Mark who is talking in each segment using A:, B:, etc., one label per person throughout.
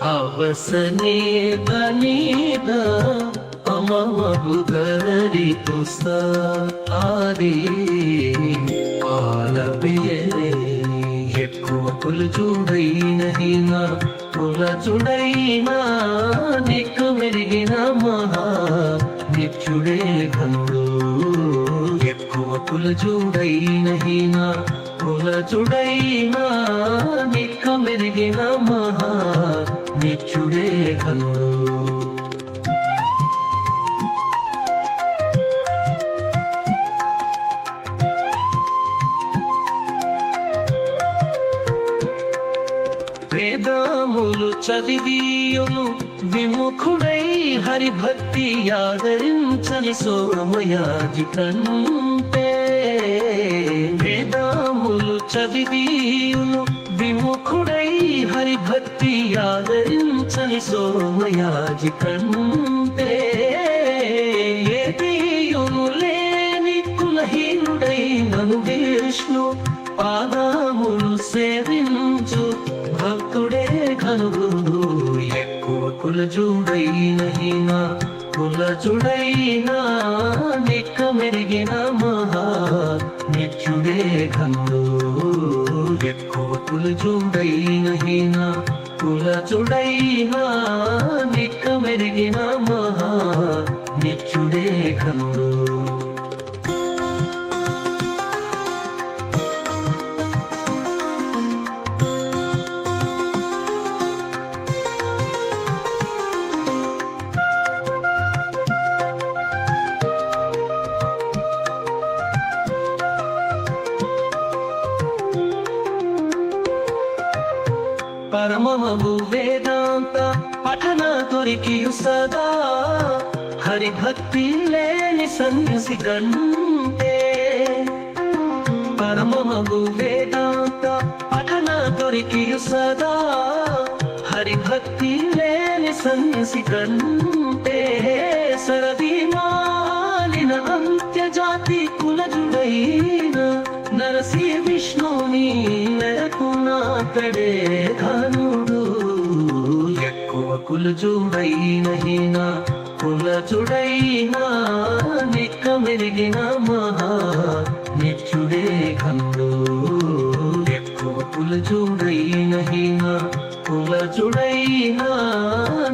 A: ಅವಸನೆ ಬನಿದ ಅಮಮಗುಗರಡಿ ತುಸ ಆದಿ పాలపియలే ఎక్కువ కులచుడైన కులచుడైనా దిక్కు మెరిగిన మహా నిత్యుడే ఘనుడు ఎక్కువ కులచుడైన కులచుడైనా దిక్కు మెరిగిన మహా నిత్యుడే ఘనుడు వేదములు చదివియును విముఖుడై హరిభక్తి ఆదరించని సోమయాజి కంటే వేదములు చదివియును విముఖుడై హరిభక్తి ఆదరించని సోమయాజి కంటే ఏదియును లేని కులహీనుడై నను విష్ణు పాదములు సేవించు భక్తుడే ఘనుడు ఎక్కువ కులజుడైన కులజుడైనా నిక్క మెరిగిన మహా నిత్యుడే ఘనుడు ఎక్కువ కులజుడైన కులజుడైనా నిక్క మెరిగిన మహా నిత్యుడే ఘనుడు పరమమగు వేదాంత పఠన దొరికియు సదా హరిభక్తి లేని సన్యాసి కంటే పరమమగు వేదాంత పఠన దొరికియు సదా హరిభక్తి లేని సన్యాసి కంటే సరది మాలిన అంత్యజాతి కులజుడైన నరసి విష్ణుని నెలకునాకడే ఘనుడు ఎక్కువ కులజుడైన కులజుడైనా నిక్క మెరిగిన మహా నిత్యుడే ఘనుడు ఎక్కువ కులజుడైన కులజుడైనా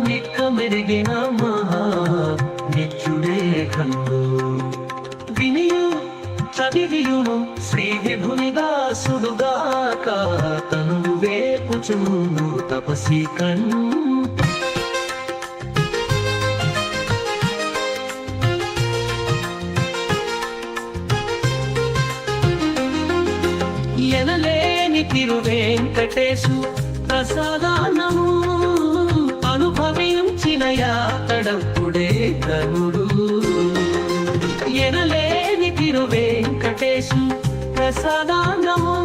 A: నిక్క మెరిగిన మహా నిత్యుడే ఘనుడు వినియు చదివియును శ్రీ విభుని దాసుడుగాక తను వేపుచును తపసి ఎనలేని తిరువేంకటేశు ప్రసాదానము అనుభవించిన యాతడప్పుడే ఘనుడు ఎనలేని తిరువేంకటేశు ప్రసాదానము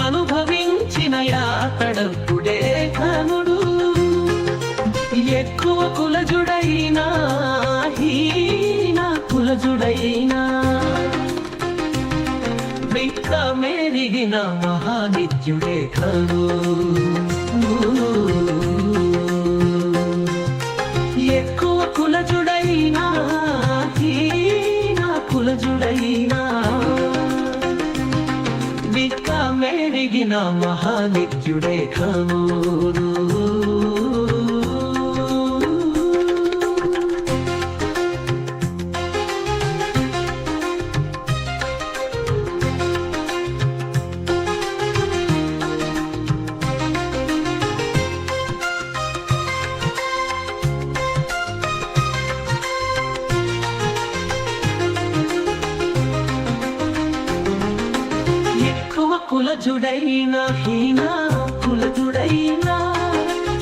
A: అనుభవించిన యాతడప్పుడే ఘనుడు ఎక్కువ కులజుడైనా హీన కులజుడైనా విక్క మెరిగిన మహానిత్యుడే ఘనుడు ఎక్కువ కులజుడైనా కులజుడైనా విక్క మెరిగిన మహానిత్యుడే ఘనుడు కులజుడైన హీన కులజుడైనా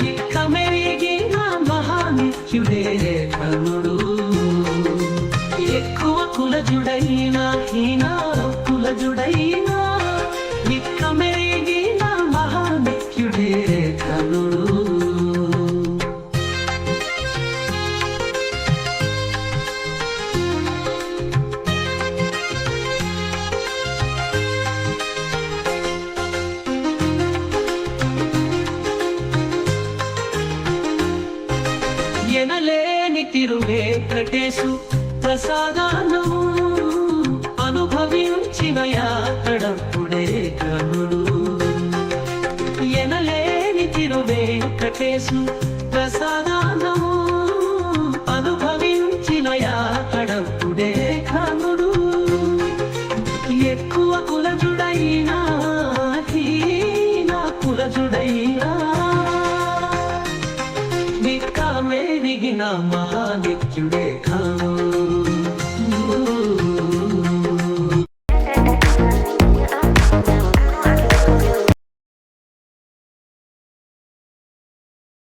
A: ఇక్క మెరిగిన మహానిత్యుడే ఘనుడు ఎక్కువ కులజుడైన హీన కులజుడైనా ఇక్క మెరిగిన మహానిత్యుడే ఘనుడు వెంకటేశు ప్రసాదానము అనుభవించిన యాతడప్పుడే కనుడు ఎనలేని తిరు వెంకటేశు ప్రసాదానము అనుభవించిన యాతడప్పుడే కనుడు ఎక్కువ కులజుడైనా హీన కులజుడైనా నిక్కమెరిగిన మహానిత్యుడే కనుడు